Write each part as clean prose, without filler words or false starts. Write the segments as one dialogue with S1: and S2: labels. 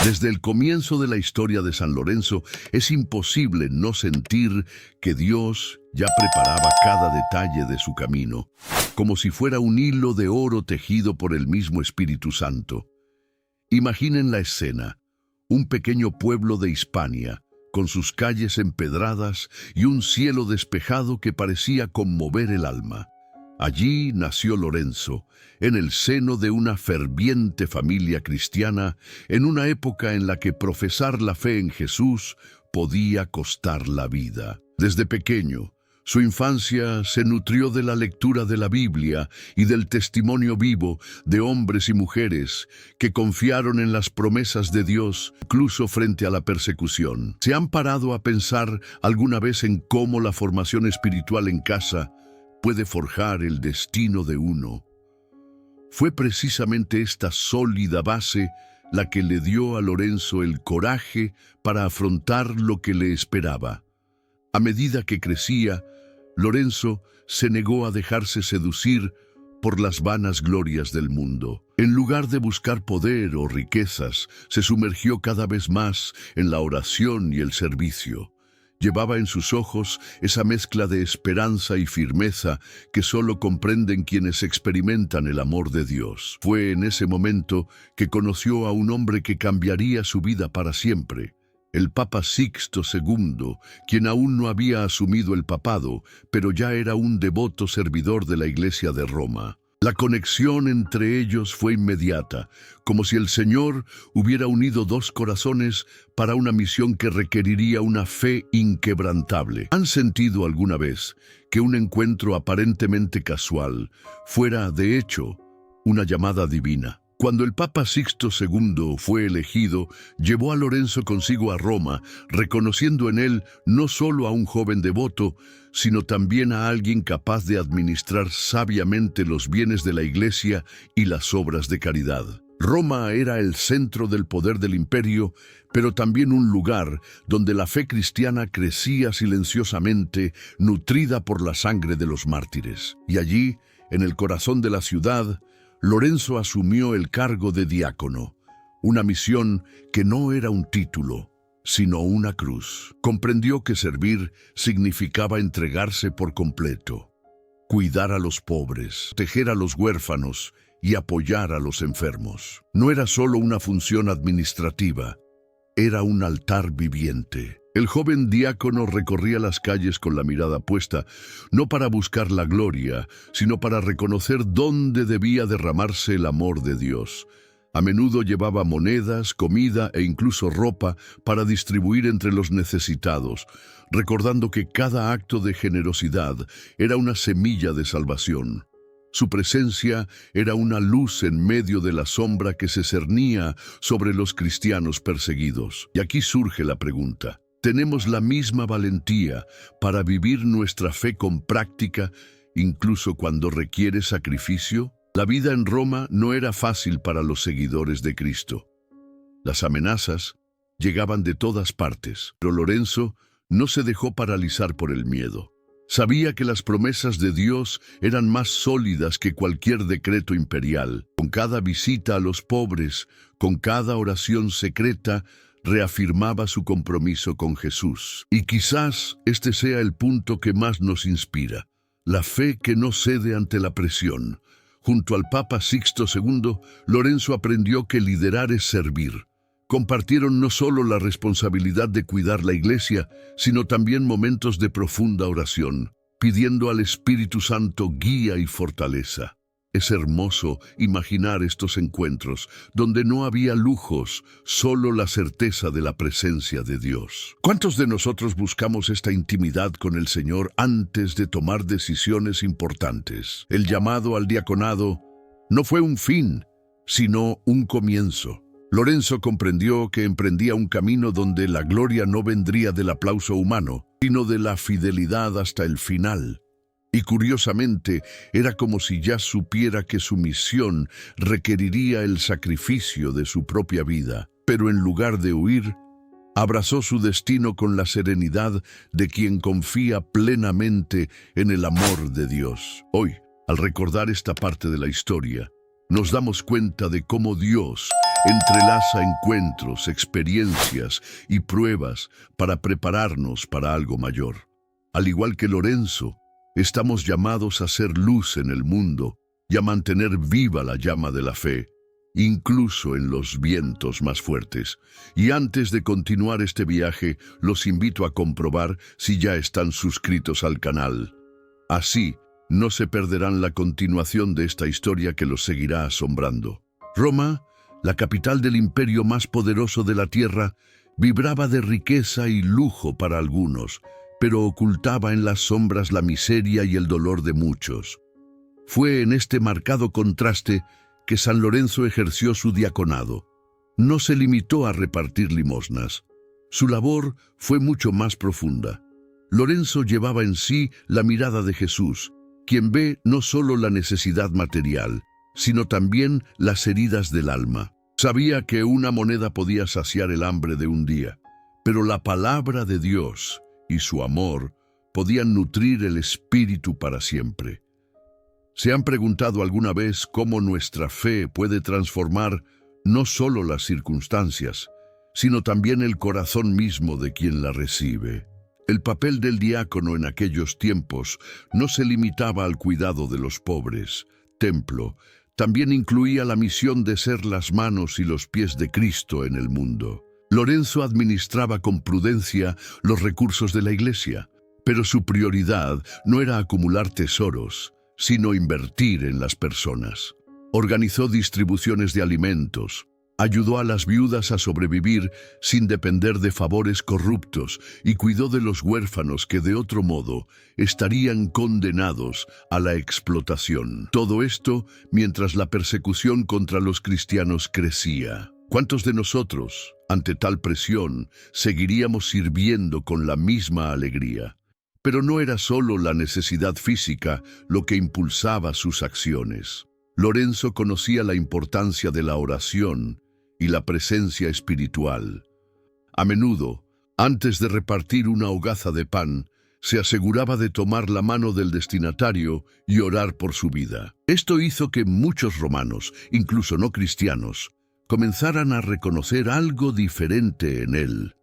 S1: Desde el comienzo de la historia de San Lorenzo, es imposible no sentir que Dios ya preparaba cada detalle de su camino, como si fuera un hilo de oro tejido por el mismo Espíritu Santo. Imaginen la escena: un pequeño pueblo de Hispania, con sus calles empedradas y un cielo despejado que parecía conmover el alma. Allí nació Lorenzo, en el seno de una ferviente familia cristiana, en una época en la que profesar la fe en Jesús podía costar la vida. Desde pequeño, su infancia se nutrió de la lectura de la Biblia y del testimonio vivo de hombres y mujeres que confiaron en las promesas de Dios, incluso frente a la persecución. ¿Se han parado a pensar alguna vez en cómo la formación espiritual en casa puede forjar el destino de uno? Fue precisamente esta sólida base la que le dio a Lorenzo el coraje para afrontar lo que le esperaba. A medida que crecía, Lorenzo se negó a dejarse seducir por las vanas glorias del mundo. En lugar de buscar poder o riquezas, se sumergió cada vez más en la oración y el servicio. Llevaba en sus ojos esa mezcla de esperanza y firmeza que solo comprenden quienes experimentan el amor de Dios. Fue en ese momento que conoció a un hombre que cambiaría su vida para siempre: el Papa Sixto II, quien aún no había asumido el papado, pero ya era un devoto servidor de la Iglesia de Roma. La conexión entre ellos fue inmediata, como si el Señor hubiera unido dos corazones para una misión que requeriría una fe inquebrantable. ¿Han sentido alguna vez que un encuentro aparentemente casual fuera, de hecho, una llamada divina? Cuando el Papa Sixto II fue elegido, llevó a Lorenzo consigo a Roma, reconociendo en él no solo a un joven devoto, sino también a alguien capaz de administrar sabiamente los bienes de la Iglesia y las obras de caridad. Roma era el centro del poder del imperio, pero también un lugar donde la fe cristiana crecía silenciosamente, nutrida por la sangre de los mártires. Y allí, en el corazón de la ciudad, Lorenzo asumió el cargo de diácono, una misión que no era un título, sino una cruz. Comprendió que servir significaba entregarse por completo, cuidar a los pobres, proteger a los huérfanos y apoyar a los enfermos. No era solo una función administrativa, era un altar viviente. El joven diácono recorría las calles con la mirada puesta, no para buscar la gloria, sino para reconocer dónde debía derramarse el amor de Dios. A menudo llevaba monedas, comida e incluso ropa para distribuir entre los necesitados, recordando que cada acto de generosidad era una semilla de salvación. Su presencia era una luz en medio de la sombra que se cernía sobre los cristianos perseguidos. Y aquí surge la pregunta: ¿tenemos la misma valentía para vivir nuestra fe con práctica, incluso cuando requiere sacrificio? La vida en Roma no era fácil para los seguidores de Cristo. Las amenazas llegaban de todas partes, pero Lorenzo no se dejó paralizar por el miedo. Sabía que las promesas de Dios eran más sólidas que cualquier decreto imperial. Con cada visita a los pobres, con cada oración secreta, reafirmaba su compromiso con Jesús. Y quizás este sea el punto que más nos inspira: la fe que no cede ante la presión. Junto al Papa Sixto II, Lorenzo aprendió que liderar es servir. Compartieron no solo la responsabilidad de cuidar la Iglesia, sino también momentos de profunda oración, pidiendo al Espíritu Santo guía y fortaleza. Es hermoso imaginar estos encuentros, donde no había lujos, solo la certeza de la presencia de Dios. ¿Cuántos de nosotros buscamos esta intimidad con el Señor antes de tomar decisiones importantes? El llamado al diaconado no fue un fin, sino un comienzo. Lorenzo comprendió que emprendía un camino donde la gloria no vendría del aplauso humano, sino de la fidelidad hasta el final. Y curiosamente, era como si ya supiera que su misión requeriría el sacrificio de su propia vida. Pero en lugar de huir, abrazó su destino con la serenidad de quien confía plenamente en el amor de Dios. Hoy, al recordar esta parte de la historia, nos damos cuenta de cómo Dios entrelaza encuentros, experiencias y pruebas para prepararnos para algo mayor. Al igual que Lorenzo, estamos llamados a ser luz en el mundo y a mantener viva la llama de la fe, incluso en los vientos más fuertes. Y antes de continuar este viaje, los invito a comprobar si ya están suscritos al canal. Así, no se perderán la continuación de esta historia que los seguirá asombrando. Roma, la capital del imperio más poderoso de la tierra, vibraba de riqueza y lujo para algunos, pero ocultaba en las sombras la miseria y el dolor de muchos. Fue en este marcado contraste que San Lorenzo ejerció su diaconado. No se limitó a repartir limosnas. Su labor fue mucho más profunda. Lorenzo llevaba en sí la mirada de Jesús, quien ve no solo la necesidad material, sino también las heridas del alma. Sabía que una moneda podía saciar el hambre de un día, pero la palabra de Dios y su amor podían nutrir el espíritu para siempre. ¿Se han preguntado alguna vez cómo nuestra fe puede transformar no solo las circunstancias, sino también el corazón mismo de quien la recibe? El papel del diácono en aquellos tiempos no se limitaba al cuidado de los pobres. Templo también incluía la misión de ser las manos y los pies de Cristo en el mundo. Lorenzo administraba con prudencia los recursos de la iglesia, pero su prioridad no era acumular tesoros, sino invertir en las personas. Organizó distribuciones de alimentos, ayudó a las viudas a sobrevivir sin depender de favores corruptos y cuidó de los huérfanos que de otro modo estarían condenados a la explotación. Todo esto mientras la persecución contra los cristianos crecía. ¿Cuántos de nosotros, ante tal presión, seguiríamos sirviendo con la misma alegría? Pero no era solo la necesidad física lo que impulsaba sus acciones. Lorenzo conocía la importancia de la oración y la presencia espiritual. A menudo, antes de repartir una hogaza de pan, se aseguraba de tomar la mano del destinatario y orar por su vida. Esto hizo que muchos romanos, incluso no cristianos, comenzaran a reconocer algo diferente en él: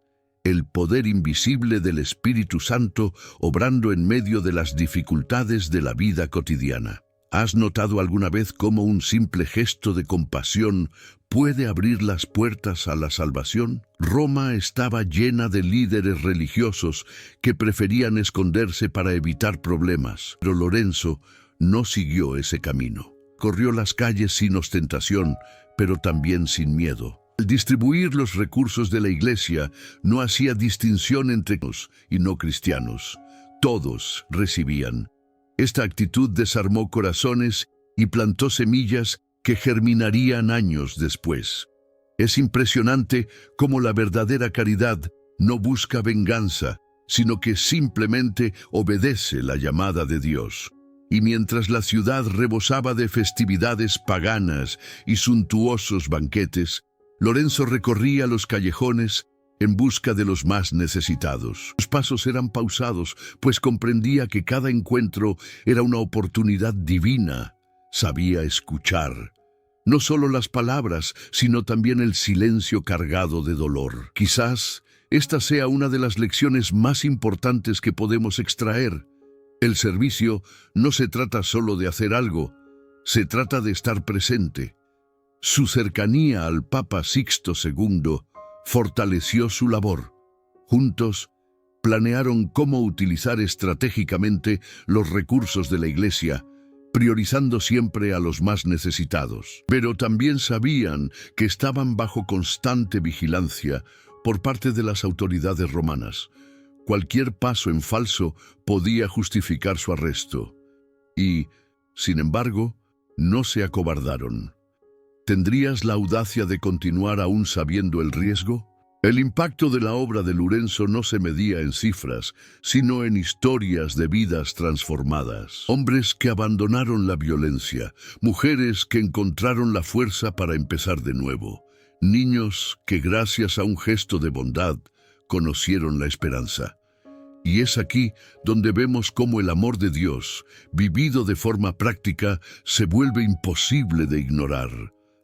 S1: el poder invisible del Espíritu Santo obrando en medio de las dificultades de la vida cotidiana. ¿Has notado alguna vez cómo un simple gesto de compasión puede abrir las puertas a la salvación? Roma estaba llena de líderes religiosos que preferían esconderse para evitar problemas, pero Lorenzo no siguió ese camino. Corrió las calles sin ostentación, pero también sin miedo. Al distribuir los recursos de la iglesia, no hacía distinción entre cristianos y no cristianos. Todos recibían. Esta actitud desarmó corazones y plantó semillas que germinarían años después. Es impresionante cómo la verdadera caridad no busca venganza, sino que simplemente obedece la llamada de Dios. Y mientras la ciudad rebosaba de festividades paganas y suntuosos banquetes, Lorenzo recorría los callejones en busca de los más necesitados. Sus pasos eran pausados, pues comprendía que cada encuentro era una oportunidad divina. Sabía escuchar, no solo las palabras, sino también el silencio cargado de dolor. Quizás esta sea una de las lecciones más importantes que podemos extraer. El servicio no se trata solo de hacer algo, se trata de estar presente. Su cercanía al Papa Sixto II fortaleció su labor. Juntos, planearon cómo utilizar estratégicamente los recursos de la Iglesia, priorizando siempre a los más necesitados. Pero también sabían que estaban bajo constante vigilancia por parte de las autoridades romanas. Cualquier paso en falso podía justificar su arresto. Y, sin embargo, no se acobardaron. ¿Tendrías la audacia de continuar aún sabiendo el riesgo? El impacto de la obra de Lorenzo no se medía en cifras, sino en historias de vidas transformadas. Hombres que abandonaron la violencia, mujeres que encontraron la fuerza para empezar de nuevo, niños que gracias a un gesto de bondad conocieron la esperanza. Y es aquí donde vemos cómo el amor de Dios, vivido de forma práctica, se vuelve imposible de ignorar.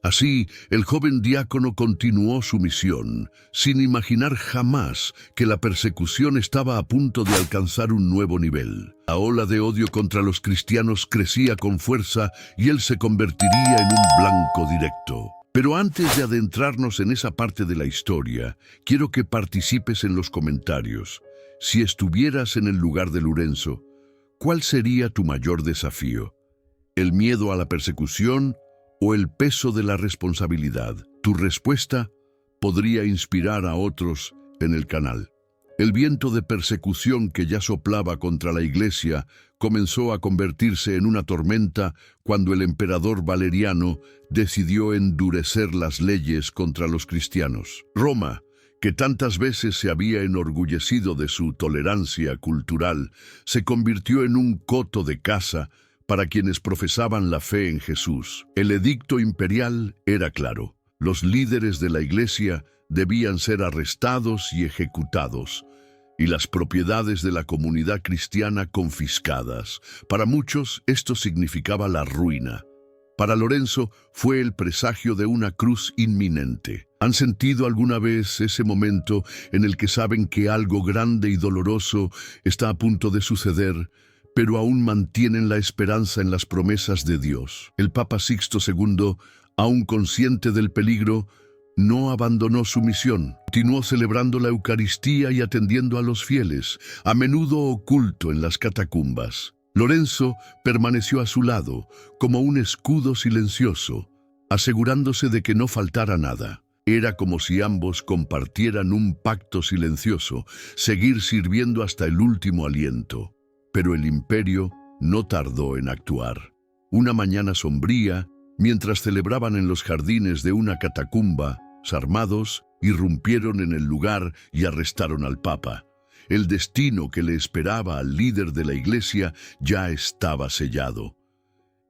S1: Así, el joven diácono continuó su misión, sin imaginar jamás que la persecución estaba a punto de alcanzar un nuevo nivel. La ola de odio contra los cristianos crecía con fuerza y él se convertiría en un blanco directo. Pero antes de adentrarnos en esa parte de la historia, quiero que participes en los comentarios. Si estuvieras en el lugar de Lorenzo, ¿cuál sería tu mayor desafío? ¿El miedo a la persecución o el peso de la responsabilidad? Tu respuesta podría inspirar a otros en el canal. El viento de persecución que ya soplaba contra la iglesia comenzó a convertirse en una tormenta cuando el emperador Valeriano decidió endurecer las leyes contra los cristianos. Roma, que tantas veces se había enorgullecido de su tolerancia cultural, se convirtió en un coto de caza para quienes profesaban la fe en Jesús. El edicto imperial era claro: los líderes de la iglesia debían ser arrestados y ejecutados, y las propiedades de la comunidad cristiana confiscadas. Para muchos esto significaba la ruina. Para Lorenzo fue el presagio de una cruz inminente. ¿Han sentido alguna vez ese momento en el que saben que algo grande y doloroso está a punto de suceder, pero aún mantienen la esperanza en las promesas de Dios? El Papa Sixto II, aún consciente del peligro, no abandonó su misión. Continuó celebrando la Eucaristía y atendiendo a los fieles, a menudo oculto en las catacumbas. Lorenzo permaneció a su lado, como un escudo silencioso, asegurándose de que no faltara nada. Era como si ambos compartieran un pacto silencioso, seguir sirviendo hasta el último aliento. Pero el imperio no tardó en actuar. Una mañana sombría, mientras celebraban en los jardines de una catacumba, armados, irrumpieron en el lugar y arrestaron al Papa. El destino que le esperaba al líder de la iglesia ya estaba sellado.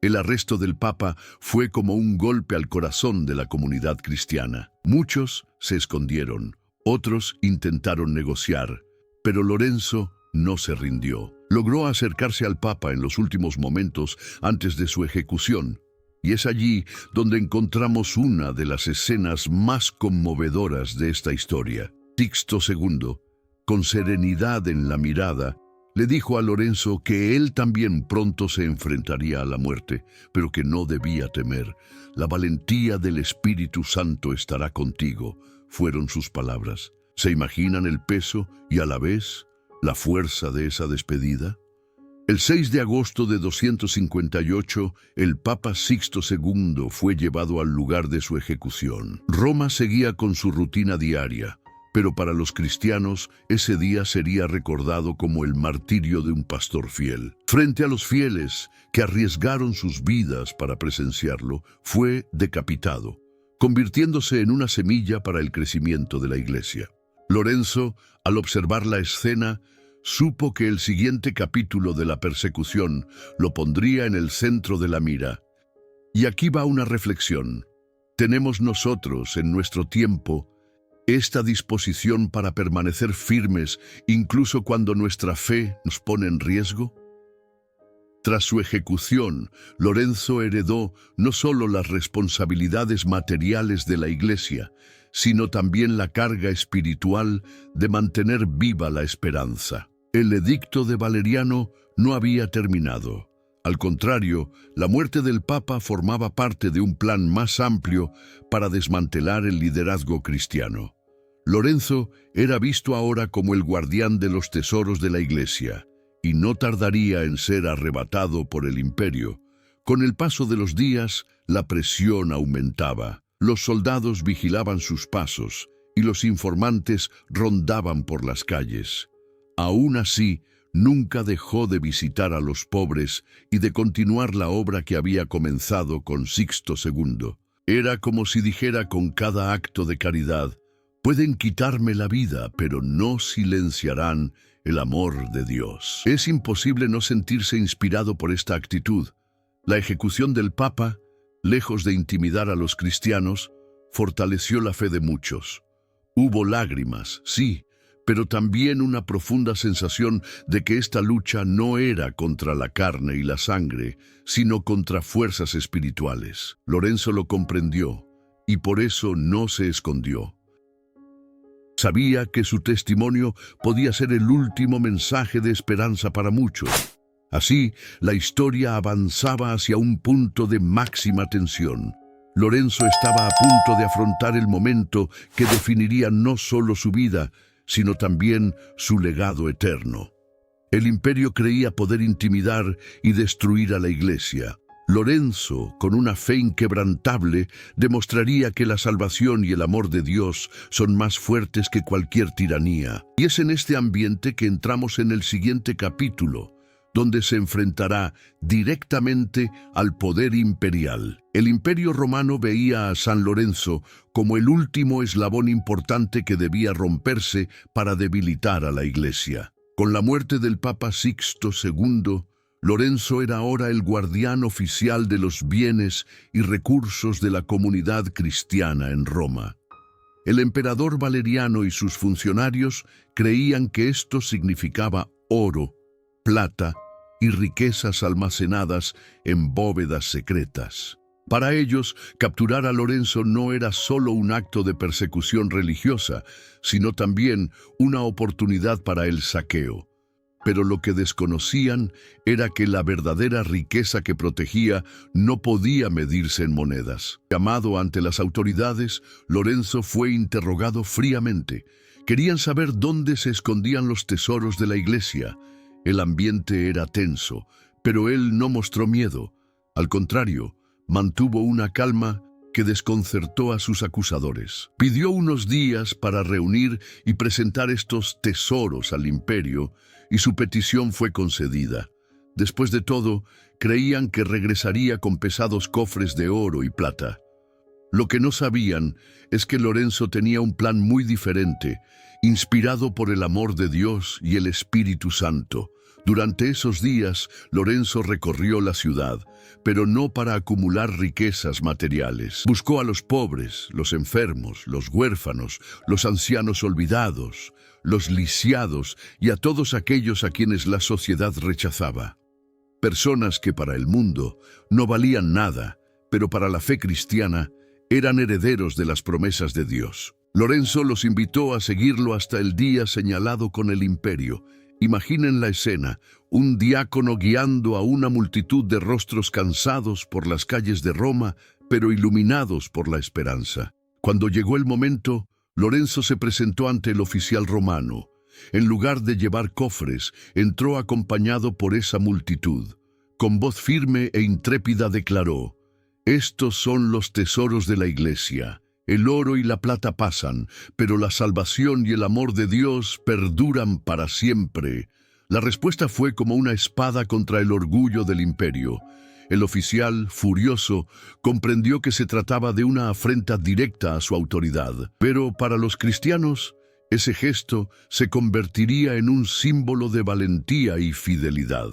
S1: El arresto del Papa fue como un golpe al corazón de la comunidad cristiana. Muchos se escondieron, otros intentaron negociar, pero Lorenzo no se rindió. Logró acercarse al Papa en los últimos momentos antes de su ejecución, y es allí donde encontramos una de las escenas más conmovedoras de esta historia. Sixto II, con serenidad en la mirada, le dijo a Lorenzo que él también pronto se enfrentaría a la muerte, pero que no debía temer. La valentía del Espíritu Santo estará contigo, fueron sus palabras. ¿Se imaginan el peso y a la vez la fuerza de esa despedida? El 6 de agosto de 258, el Papa Sixto II fue llevado al lugar de su ejecución. Roma seguía con su rutina diaria, pero para los cristianos ese día sería recordado como el martirio de un pastor fiel. Frente a los fieles que arriesgaron sus vidas para presenciarlo, fue decapitado, convirtiéndose en una semilla para el crecimiento de la iglesia. Lorenzo, al observar la escena, supo que el siguiente capítulo de la persecución lo pondría en el centro de la mira. Y aquí va una reflexión. ¿Tenemos nosotros, en nuestro tiempo, esta disposición para permanecer firmes incluso cuando nuestra fe nos pone en riesgo? Tras su ejecución, Lorenzo heredó no solo las responsabilidades materiales de la iglesia, sino también la carga espiritual de mantener viva la esperanza. El edicto de Valeriano no había terminado. Al contrario, la muerte del Papa formaba parte de un plan más amplio para desmantelar el liderazgo cristiano. Lorenzo era visto ahora como el guardián de los tesoros de la iglesia, y no tardaría en ser arrebatado por el imperio. Con el paso de los días, la presión aumentaba. Los soldados vigilaban sus pasos, y los informantes rondaban por las calles. Aún así, nunca dejó de visitar a los pobres y de continuar la obra que había comenzado con Sixto II. Era como si dijera con cada acto de caridad: pueden quitarme la vida, pero no silenciarán el amor de Dios. Es imposible no sentirse inspirado por esta actitud. La ejecución del Papa, lejos de intimidar a los cristianos, fortaleció la fe de muchos. Hubo lágrimas, sí, pero también una profunda sensación de que esta lucha no era contra la carne y la sangre, sino contra fuerzas espirituales. Lorenzo lo comprendió. y por eso no se escondió. Sabía que su testimonio podía ser el último mensaje de esperanza para muchos. Así, la historia avanzaba hacia un punto de máxima tensión. Lorenzo estaba a punto de afrontar el momento que definiría no solo su vida, sino también su legado eterno. El imperio creía poder intimidar y destruir a la Iglesia. Lorenzo, con una fe inquebrantable, demostraría que la salvación y el amor de Dios son más fuertes que cualquier tiranía. Y es en este ambiente que entramos en el siguiente capítulo, donde se enfrentará directamente al poder imperial. El Imperio Romano veía a San Lorenzo como el último eslabón importante que debía romperse para debilitar a la Iglesia. Con la muerte del Papa Sixto II, Lorenzo era ahora el guardián oficial de los bienes y recursos de la comunidad cristiana en Roma. El emperador Valeriano y sus funcionarios creían que esto significaba oro, plata y riquezas almacenadas en bóvedas secretas. Para ellos, capturar a Lorenzo no era solo un acto de persecución religiosa, sino también una oportunidad para el saqueo. Pero lo que desconocían era que la verdadera riqueza que protegía no podía medirse en monedas. Llamado ante las autoridades, Lorenzo fue interrogado fríamente. Querían saber dónde se escondían los tesoros de la Iglesia. El ambiente era tenso, pero él no mostró miedo. Al contrario, mantuvo una calma que desconcertó a sus acusadores. Pidió unos días para reunir y presentar estos tesoros al imperio, y su petición fue concedida. Después de todo, creían que regresaría con pesados cofres de oro y plata. Lo que no sabían es que Lorenzo tenía un plan muy diferente, inspirado por el amor de Dios y el Espíritu Santo. Durante esos días, Lorenzo recorrió la ciudad, pero no para acumular riquezas materiales. Buscó a los pobres, los enfermos, los huérfanos, los ancianos olvidados, los lisiados y a todos aquellos a quienes la sociedad rechazaba. Personas que para el mundo no valían nada, pero para la fe cristiana eran herederos de las promesas de Dios. Lorenzo los invitó a seguirlo hasta el día señalado con el imperio. Imaginen la escena, un diácono guiando a una multitud de rostros cansados por las calles de Roma, pero iluminados por la esperanza. Cuando llegó el momento, Lorenzo se presentó ante el oficial romano. En lugar de llevar cofres, entró acompañado por esa multitud. Con voz firme e intrépida declaró: «Estos son los tesoros de la Iglesia. El oro y la plata pasan, pero la salvación y el amor de Dios perduran para siempre». La respuesta fue como una espada contra el orgullo del imperio. El oficial, furioso, comprendió que se trataba de una afrenta directa a su autoridad. Pero para los cristianos, ese gesto se convertiría en un símbolo de valentía y fidelidad.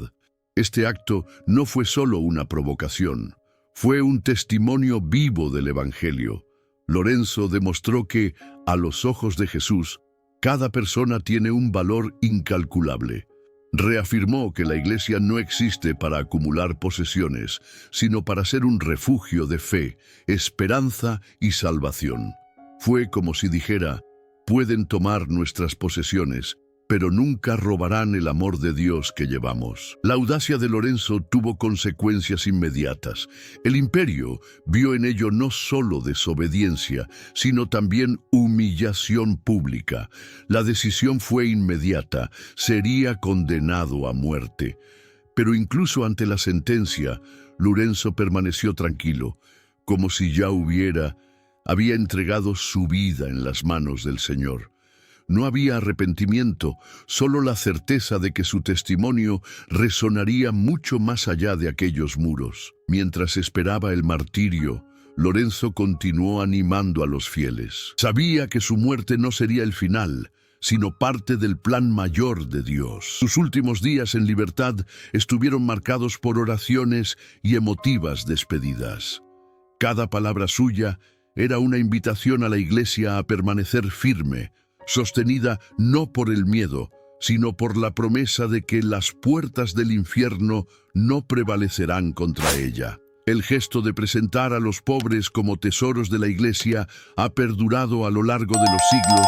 S1: Este acto no fue solo una provocación, fue un testimonio vivo del Evangelio. Lorenzo demostró que, a los ojos de Jesús, cada persona tiene un valor incalculable. Reafirmó que la Iglesia no existe para acumular posesiones, sino para ser un refugio de fe, esperanza y salvación. Fue como si dijera: pueden tomar nuestras posesiones, pero nunca robarán el amor de Dios que llevamos. La audacia de Lorenzo tuvo consecuencias inmediatas. El imperio vio en ello no solo desobediencia, sino también humillación pública. La decisión fue inmediata: sería condenado a muerte. Pero incluso ante la sentencia, Lorenzo permaneció tranquilo, como si ya había entregado su vida en las manos del Señor. No había arrepentimiento, solo la certeza de que su testimonio resonaría mucho más allá de aquellos muros. Mientras esperaba el martirio, Lorenzo continuó animando a los fieles. Sabía que su muerte no sería el final, sino parte del plan mayor de Dios. Sus últimos días en libertad estuvieron marcados por oraciones y emotivas despedidas. Cada palabra suya era una invitación a la Iglesia a permanecer firme, sostenida no por el miedo, sino por la promesa de que las puertas del infierno no prevalecerán contra ella. El gesto de presentar a los pobres como tesoros de la Iglesia ha perdurado a lo largo de los siglos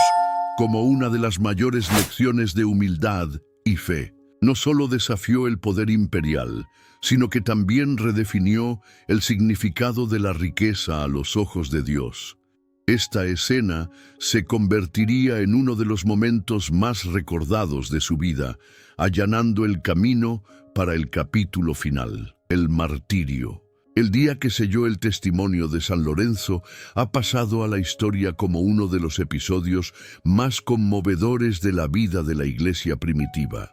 S1: como una de las mayores lecciones de humildad y fe. No solo desafió el poder imperial, sino que también redefinió el significado de la riqueza a los ojos de Dios. Esta escena se convertiría en uno de los momentos más recordados de su vida, allanando el camino para el capítulo final, el martirio. El día que selló el testimonio de San Lorenzo ha pasado a la historia como uno de los episodios más conmovedores de la vida de la Iglesia primitiva.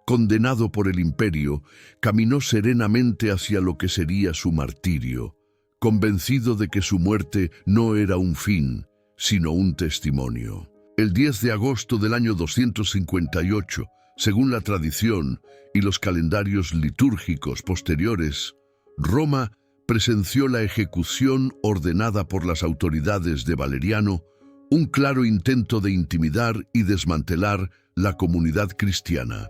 S1: Condenado por el imperio, caminó serenamente hacia lo que sería su martirio, convencido de que su muerte no era un fin, sino un testimonio. El 10 de agosto del año 258, según la tradición y los calendarios litúrgicos posteriores, Roma presenció la ejecución ordenada por las autoridades de Valeriano, un claro intento de intimidar y desmantelar la comunidad cristiana.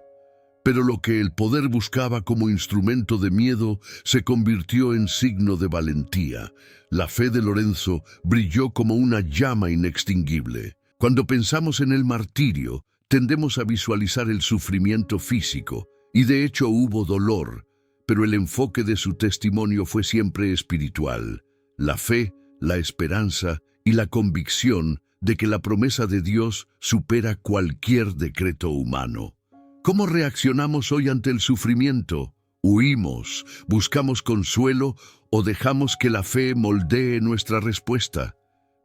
S1: Pero lo que el poder buscaba como instrumento de miedo se convirtió en signo de valentía. La fe de Lorenzo brilló como una llama inextinguible. Cuando pensamos en el martirio, tendemos a visualizar el sufrimiento físico, y de hecho hubo dolor, pero el enfoque de su testimonio fue siempre espiritual. La fe, la esperanza y la convicción de que la promesa de Dios supera cualquier decreto humano. ¿Cómo reaccionamos hoy ante el sufrimiento? ¿Huimos, buscamos consuelo o dejamos que la fe moldee nuestra respuesta?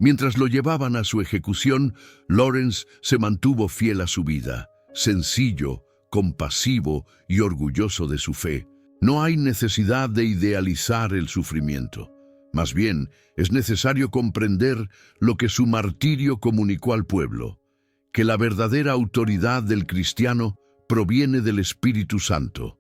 S1: Mientras lo llevaban a su ejecución, Lawrence se mantuvo fiel a su vida, sencillo, compasivo y orgulloso de su fe. No hay necesidad de idealizar el sufrimiento. Más bien, es necesario comprender lo que su martirio comunicó al pueblo, que la verdadera autoridad del cristiano proviene del Espíritu Santo,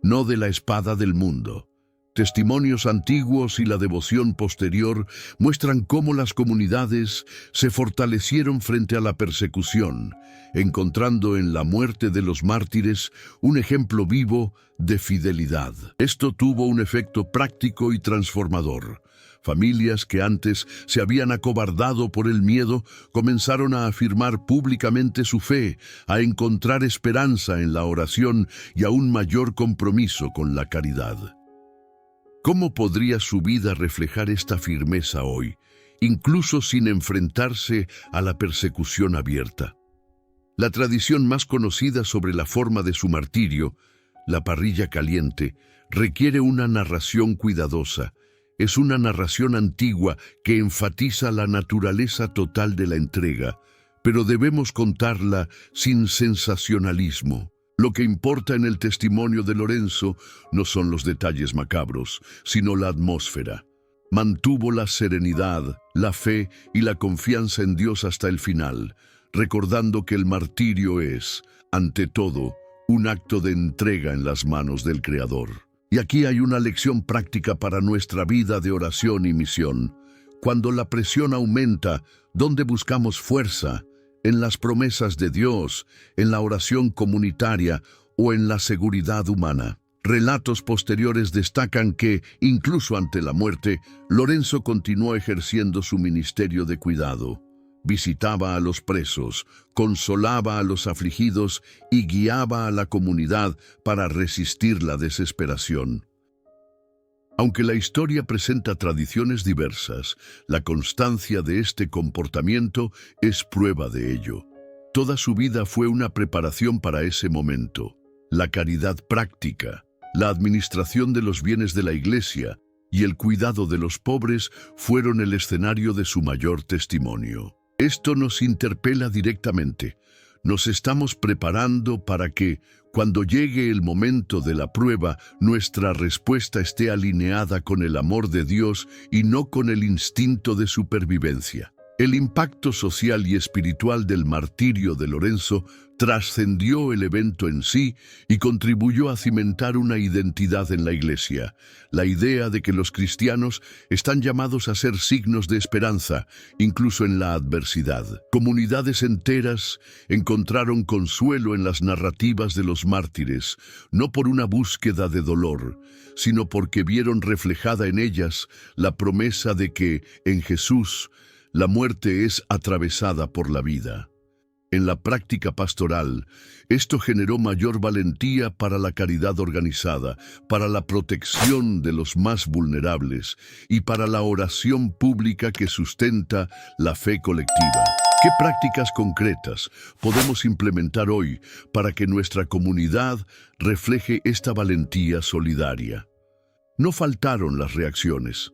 S1: no de la espada del mundo. Testimonios antiguos y la devoción posterior muestran cómo las comunidades se fortalecieron frente a la persecución, encontrando en la muerte de los mártires un ejemplo vivo de fidelidad. Esto tuvo un efecto práctico y transformador. Familias que antes se habían acobardado por el miedo comenzaron a afirmar públicamente su fe, a encontrar esperanza en la oración y a un mayor compromiso con la caridad. ¿Cómo podría su vida reflejar esta firmeza hoy, incluso sin enfrentarse a la persecución abierta? La tradición más conocida sobre la forma de su martirio, la parrilla caliente, requiere una narración cuidadosa. Es una narración antigua que enfatiza la naturaleza total de la entrega, pero debemos contarla sin sensacionalismo. Lo que importa en el testimonio de Lorenzo no son los detalles macabros, sino la atmósfera. Mantuvo la serenidad, la fe y la confianza en Dios hasta el final, recordando que el martirio es, ante todo, un acto de entrega en las manos del Creador. Y aquí hay una lección práctica para nuestra vida de oración y misión. Cuando la presión aumenta, ¿dónde buscamos fuerza? ¿En las promesas de Dios, en la oración comunitaria o en la seguridad humana? Relatos posteriores destacan que, incluso ante la muerte, Lorenzo continuó ejerciendo su ministerio de cuidado. Visitaba a los presos, consolaba a los afligidos y guiaba a la comunidad para resistir la desesperación. Aunque la historia presenta tradiciones diversas, la constancia de este comportamiento es prueba de ello. Toda su vida fue una preparación para ese momento. La caridad práctica, la administración de los bienes de la Iglesia y el cuidado de los pobres fueron el escenario de su mayor testimonio. Esto nos interpela directamente. Nos estamos preparando para que, cuando llegue el momento de la prueba, nuestra respuesta esté alineada con el amor de Dios y no con el instinto de supervivencia. El impacto social y espiritual del martirio de Lorenzo trascendió el evento en sí y contribuyó a cimentar una identidad en la Iglesia, la idea de que los cristianos están llamados a ser signos de esperanza, incluso en la adversidad. Comunidades enteras encontraron consuelo en las narrativas de los mártires, no por una búsqueda de dolor, sino porque vieron reflejada en ellas la promesa de que, en Jesús, la muerte es atravesada por la vida. En la práctica pastoral, esto generó mayor valentía para la caridad organizada, para la protección de los más vulnerables y para la oración pública que sustenta la fe colectiva. ¿Qué prácticas concretas podemos implementar hoy para que nuestra comunidad refleje esta valentía solidaria? No faltaron las reacciones.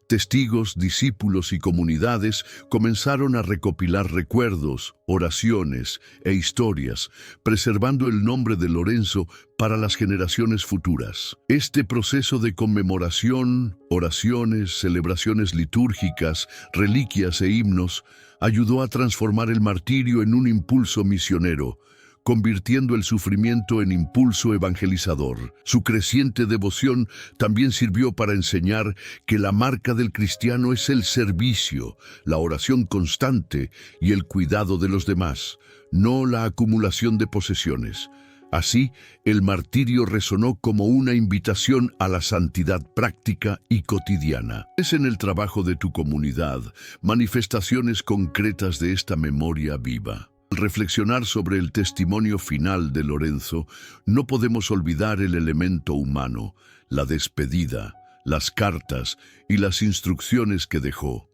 S1: Testigos, discípulos y comunidades comenzaron a recopilar recuerdos, oraciones e historias, preservando el nombre de Lorenzo para las generaciones futuras. Este proceso de conmemoración, oraciones, celebraciones litúrgicas, reliquias e himnos ayudó a transformar el martirio en un impulso misionero, convirtiendo el sufrimiento en impulso evangelizador. Su creciente devoción también sirvió para enseñar que la marca del cristiano es el servicio, la oración constante y el cuidado de los demás, no la acumulación de posesiones. Así, el martirio resonó como una invitación a la santidad práctica y cotidiana. Es en el trabajo de tu comunidad manifestaciones concretas de esta memoria viva. Al reflexionar sobre el testimonio final de Lorenzo, no podemos olvidar el elemento humano, la despedida, las cartas y las instrucciones que dejó,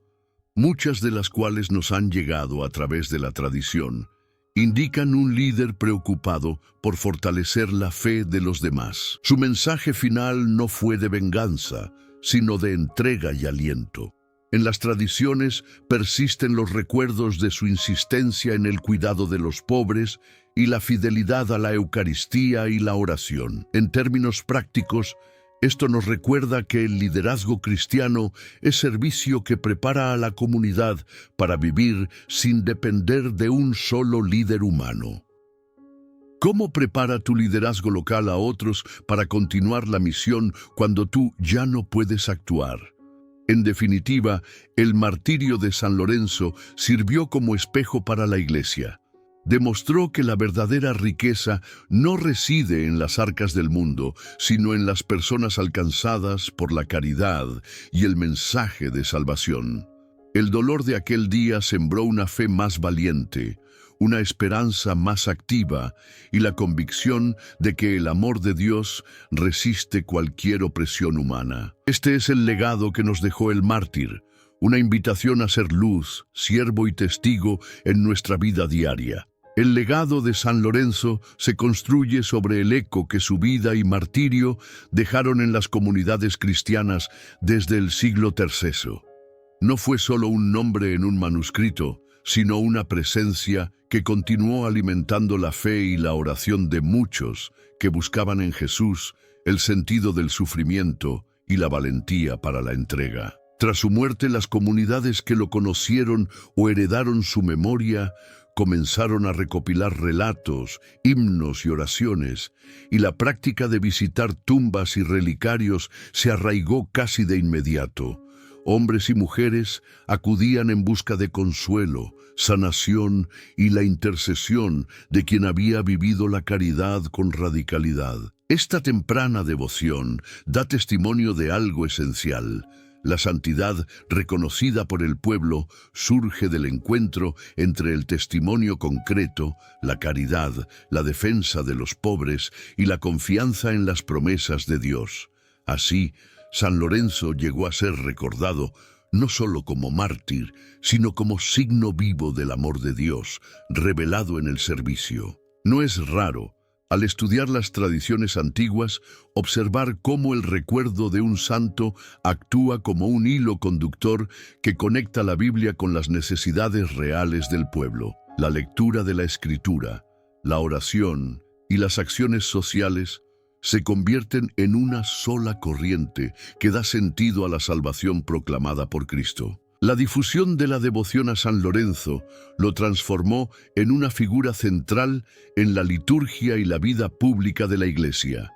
S1: muchas de las cuales nos han llegado a través de la tradición, indican un líder preocupado por fortalecer la fe de los demás. Su mensaje final no fue de venganza, sino de entrega y aliento. En las tradiciones persisten los recuerdos de su insistencia en el cuidado de los pobres y la fidelidad a la Eucaristía y la oración. En términos prácticos, esto nos recuerda que el liderazgo cristiano es servicio que prepara a la comunidad para vivir sin depender de un solo líder humano. ¿Cómo prepara tu liderazgo local a otros para continuar la misión cuando tú ya no puedes actuar? En definitiva, el martirio de San Lorenzo sirvió como espejo para la Iglesia. Demostró que la verdadera riqueza no reside en las arcas del mundo, sino en las personas alcanzadas por la caridad y el mensaje de salvación. El dolor de aquel día sembró una fe más valiente, una esperanza más activa y la convicción de que el amor de Dios resiste cualquier opresión humana. Este es el legado que nos dejó el mártir, una invitación a ser luz, siervo y testigo en nuestra vida diaria. El legado de San Lorenzo se construye sobre el eco que su vida y martirio dejaron en las comunidades cristianas desde el siglo III. No fue solo un nombre en un manuscrito, sino una presencia que continuó alimentando la fe y la oración de muchos que buscaban en Jesús el sentido del sufrimiento y la valentía para la entrega. Tras su muerte, las comunidades que lo conocieron o heredaron su memoria comenzaron a recopilar relatos, himnos y oraciones, y la práctica de visitar tumbas y relicarios se arraigó casi de inmediato. Hombres y mujeres acudían en busca de consuelo, sanación y la intercesión de quien había vivido la caridad con radicalidad. Esta temprana devoción da testimonio de algo esencial. La santidad reconocida por el pueblo surge del encuentro entre el testimonio concreto, la caridad, la defensa de los pobres y la confianza en las promesas de Dios. Así, San Lorenzo llegó a ser recordado no solo como mártir, sino como signo vivo del amor de Dios, revelado en el servicio. No es raro, al estudiar las tradiciones antiguas, observar cómo el recuerdo de un santo actúa como un hilo conductor que conecta la Biblia con las necesidades reales del pueblo. La lectura de la Escritura, la oración y las acciones sociales se convierten en una sola corriente que da sentido a la salvación proclamada por Cristo. La difusión de la devoción a San Lorenzo lo transformó en una figura central en la liturgia y la vida pública de la Iglesia.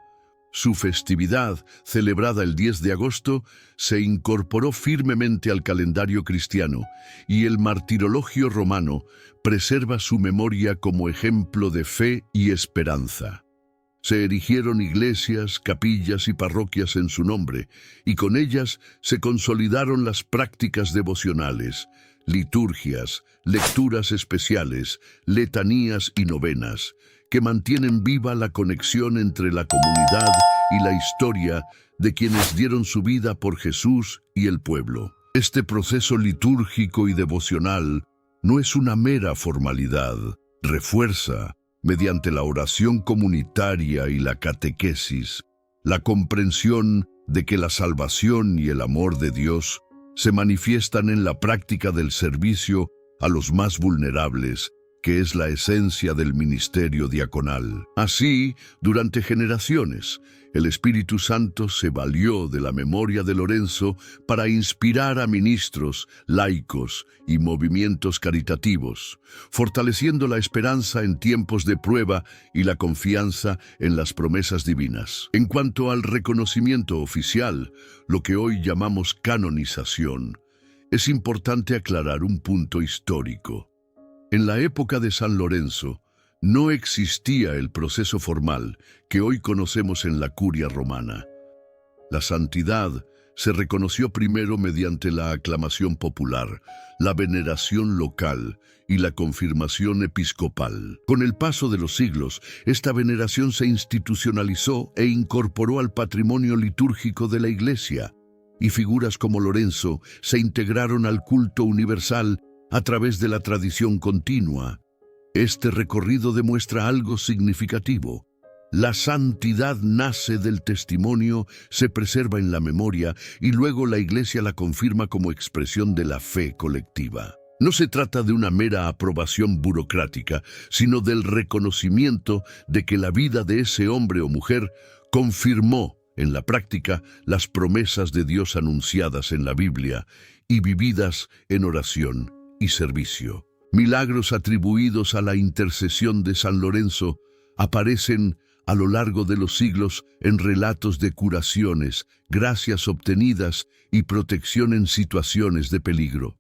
S1: Su festividad, celebrada el 10 de agosto, se incorporó firmemente al calendario cristiano y el martirologio romano preserva su memoria como ejemplo de fe y esperanza. Se erigieron iglesias, capillas y parroquias en su nombre, y con ellas se consolidaron las prácticas devocionales, liturgias, lecturas especiales, letanías y novenas, que mantienen viva la conexión entre la comunidad y la historia de quienes dieron su vida por Jesús y el pueblo. Este proceso litúrgico y devocional no es una mera formalidad, refuerza, mediante la oración comunitaria y la catequesis, la comprensión de que la salvación y el amor de Dios se manifiestan en la práctica del servicio a los más vulnerables, que es la esencia del ministerio diaconal. Así, durante generaciones, el Espíritu Santo se valió de la memoria de Lorenzo para inspirar a ministros, laicos y movimientos caritativos, fortaleciendo la esperanza en tiempos de prueba y la confianza en las promesas divinas. En cuanto al reconocimiento oficial, lo que hoy llamamos canonización, es importante aclarar un punto histórico. En la época de San Lorenzo, no existía el proceso formal que hoy conocemos en la curia romana. La santidad se reconoció primero mediante la aclamación popular, la veneración local y la confirmación episcopal. Con el paso de los siglos, esta veneración se institucionalizó e incorporó al patrimonio litúrgico de la Iglesia, y figuras como Lorenzo se integraron al culto universal a través de la tradición continua. Este recorrido demuestra algo significativo. La santidad nace del testimonio, se preserva en la memoria y luego la Iglesia la confirma como expresión de la fe colectiva. No se trata de una mera aprobación burocrática, sino del reconocimiento de que la vida de ese hombre o mujer confirmó en la práctica las promesas de Dios anunciadas en la Biblia y vividas en oración y servicio. Milagros atribuidos a la intercesión de San Lorenzo aparecen a lo largo de los siglos en relatos de curaciones, gracias obtenidas y protección en situaciones de peligro.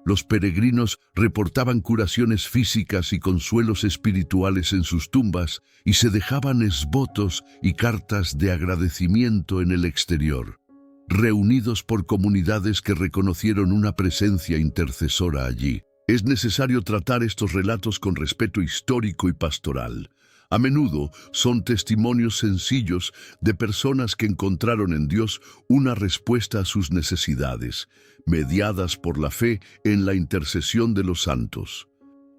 S1: Los peregrinos reportaban curaciones físicas y consuelos espirituales en sus tumbas y se dejaban esvotos y cartas de agradecimiento en el exterior, reunidos por comunidades que reconocieron una presencia intercesora allí. Es necesario tratar estos relatos con respeto histórico y pastoral. A menudo son testimonios sencillos de personas que encontraron en Dios una respuesta a sus necesidades, mediadas por la fe en la intercesión de los santos.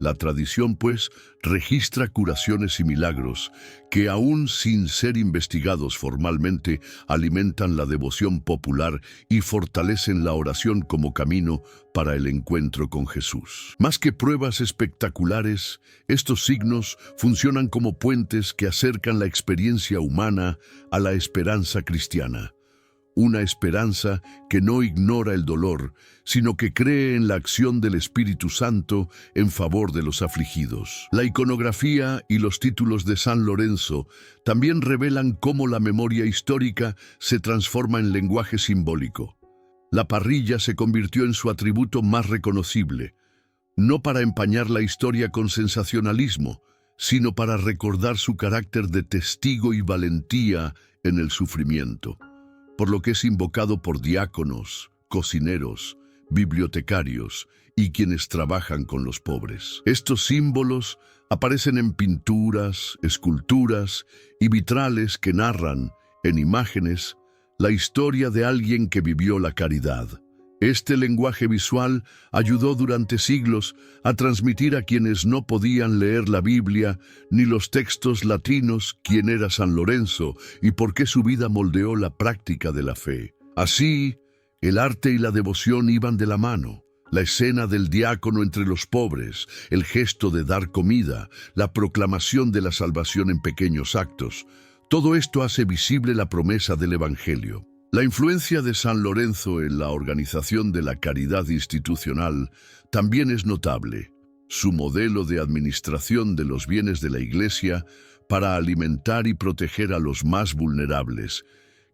S1: La tradición, pues, registra curaciones y milagros que, aún sin ser investigados formalmente, alimentan la devoción popular y fortalecen la oración como camino para el encuentro con Jesús. Más que pruebas espectaculares, estos signos funcionan como puentes que acercan la experiencia humana a la esperanza cristiana. Una esperanza que no ignora el dolor, sino que cree en la acción del Espíritu Santo en favor de los afligidos. La iconografía y los títulos de San Lorenzo también revelan cómo la memoria histórica se transforma en lenguaje simbólico. La parrilla se convirtió en su atributo más reconocible, no para empañar la historia con sensacionalismo, sino para recordar su carácter de testigo y valentía en el sufrimiento, por lo que es invocado por diáconos, cocineros, bibliotecarios y quienes trabajan con los pobres. Estos símbolos aparecen en pinturas, esculturas y vitrales que narran, en imágenes, la historia de alguien que vivió la caridad. Este lenguaje visual ayudó durante siglos a transmitir a quienes no podían leer la Biblia ni los textos latinos quién era San Lorenzo y por qué su vida moldeó la práctica de la fe. Así, el arte y la devoción iban de la mano. La escena del diácono entre los pobres, el gesto de dar comida, la proclamación de la salvación en pequeños actos, todo esto hace visible la promesa del Evangelio. La influencia de San Lorenzo en la organización de la caridad institucional también es notable. Su modelo de administración de los bienes de la Iglesia para alimentar y proteger a los más vulnerables,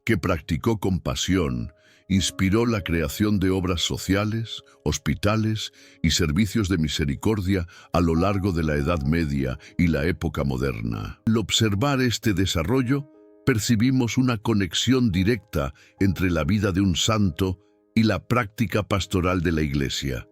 S1: que practicó con pasión, inspiró la creación de obras sociales, hospitales y servicios de misericordia a lo largo de la Edad Media y la época moderna. Al observar este desarrollo, percibimos una conexión directa entre la vida de un santo y la práctica pastoral de la Iglesia.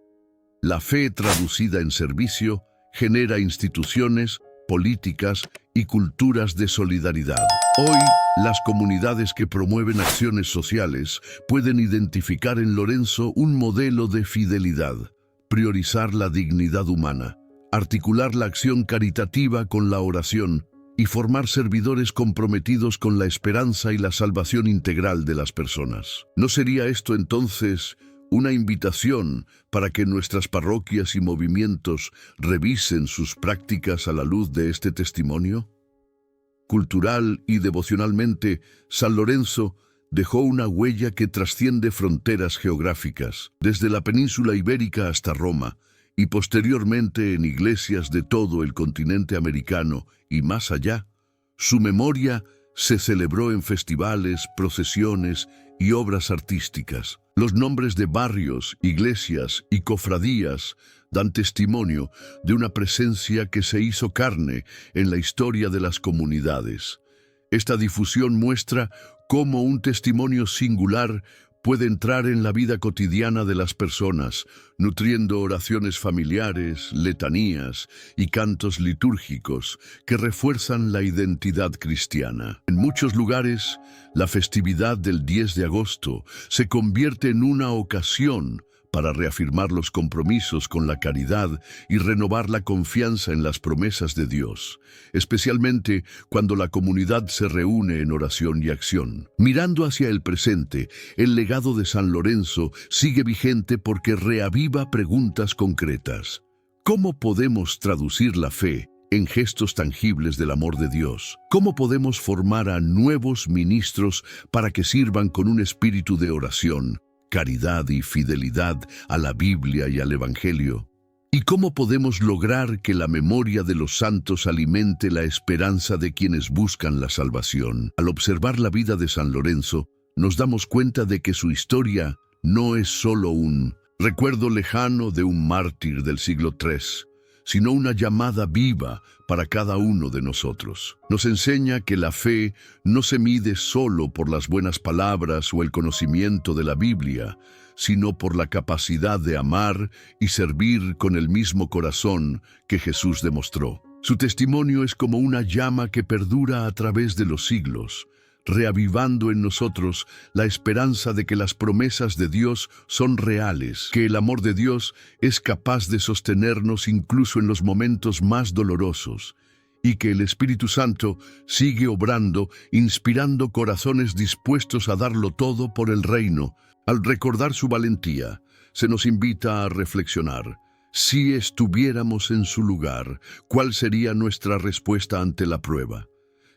S1: La fe traducida en servicio genera instituciones, políticas y culturas de solidaridad. Hoy, las comunidades que promueven acciones sociales pueden identificar en Lorenzo un modelo de fidelidad, priorizar la dignidad humana, articular la acción caritativa con la oración y formar servidores comprometidos con la esperanza y la salvación integral de las personas. ¿No sería esto entonces una invitación para que nuestras parroquias y movimientos revisen sus prácticas a la luz de este testimonio? Cultural y devocionalmente, San Lorenzo dejó una huella que trasciende fronteras geográficas, desde la península ibérica hasta Roma, y posteriormente en iglesias de todo el continente americano y más allá. Su memoria se celebró en festivales, procesiones y obras artísticas. Los nombres de barrios, iglesias y cofradías dan testimonio de una presencia que se hizo carne en la historia de las comunidades. Esta difusión muestra cómo un testimonio singular puede entrar en la vida cotidiana de las personas, nutriendo oraciones familiares, letanías y cantos litúrgicos que refuerzan la identidad cristiana. En muchos lugares, la festividad del 10 de agosto se convierte en una ocasión para reafirmar los compromisos con la caridad y renovar la confianza en las promesas de Dios, especialmente cuando la comunidad se reúne en oración y acción. Mirando hacia el presente, el legado de San Lorenzo sigue vigente porque reaviva preguntas concretas. ¿Cómo podemos traducir la fe en gestos tangibles del amor de Dios? ¿Cómo podemos formar a nuevos ministros para que sirvan con un espíritu de oración, caridad y fidelidad a la Biblia y al Evangelio? ¿Y cómo podemos lograr que la memoria de los santos alimente la esperanza de quienes buscan la salvación? Al observar la vida de San Lorenzo, nos damos cuenta de que su historia no es solo un recuerdo lejano de un mártir del siglo III, sino una llamada viva para cada uno de nosotros. Nos enseña que la fe no se mide solo por las buenas palabras o el conocimiento de la Biblia, sino por la capacidad de amar y servir con el mismo corazón que Jesús demostró. Su testimonio es como una llama que perdura a través de los siglos, reavivando en nosotros la esperanza de que las promesas de Dios son reales, que el amor de Dios es capaz de sostenernos incluso en los momentos más dolorosos, y que el Espíritu Santo sigue obrando, inspirando corazones dispuestos a darlo todo por el reino. Al recordar su valentía, se nos invita a reflexionar. Si estuviéramos en su lugar, ¿cuál sería nuestra respuesta ante la prueba?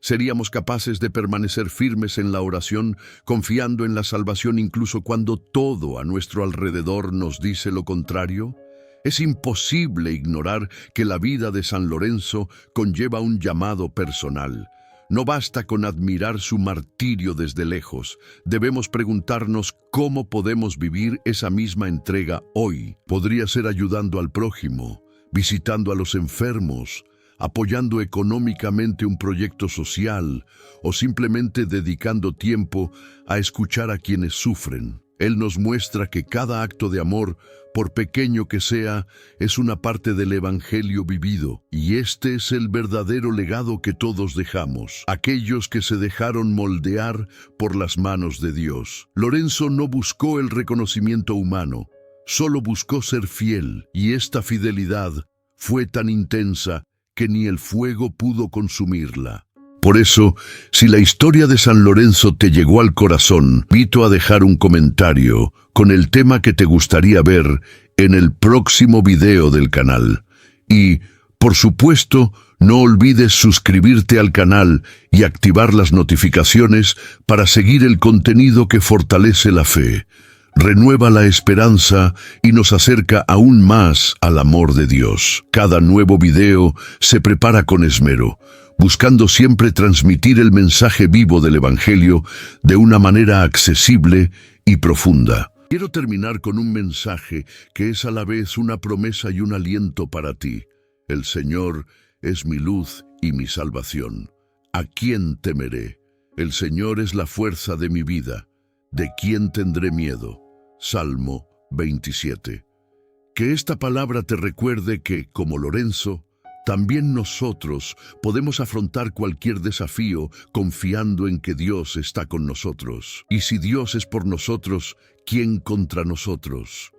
S1: ¿Seríamos capaces de permanecer firmes en la oración, confiando en la salvación incluso cuando todo a nuestro alrededor nos dice lo contrario? Es imposible ignorar que la vida de San Lorenzo conlleva un llamado personal. No basta con admirar su martirio desde lejos. Debemos preguntarnos cómo podemos vivir esa misma entrega hoy. Podría ser ayudando al prójimo, visitando a los enfermos, apoyando económicamente un proyecto social o simplemente dedicando tiempo a escuchar a quienes sufren. Él nos muestra que cada acto de amor, por pequeño que sea, es una parte del Evangelio vivido, y este es el verdadero legado que todos dejamos, aquellos que se dejaron moldear por las manos de Dios. Lorenzo no buscó el reconocimiento humano, solo buscó ser fiel, y esta fidelidad fue tan intensa que ni el fuego pudo consumirla. Por eso, si la historia de San Lorenzo te llegó al corazón, invito a dejar un comentario con el tema que te gustaría ver en el próximo video del canal. Y Por supuesto, no olvides suscribirte al canal y activar las notificaciones para seguir el contenido que fortalece la fe, renueva la esperanza y nos acerca aún más al amor de Dios. Cada nuevo video se prepara con esmero, buscando siempre transmitir el mensaje vivo del Evangelio de una manera accesible y profunda. Quiero terminar con un mensaje que es a la vez una promesa y un aliento para ti. El Señor es mi luz y mi salvación. ¿A quién temeré? El Señor es la fuerza de mi vida. ¿De quién tendré miedo? Salmo 27. Que esta palabra te recuerde que, como Lorenzo, también nosotros podemos afrontar cualquier desafío confiando en que Dios está con nosotros. Y si Dios es por nosotros, ¿quién contra nosotros?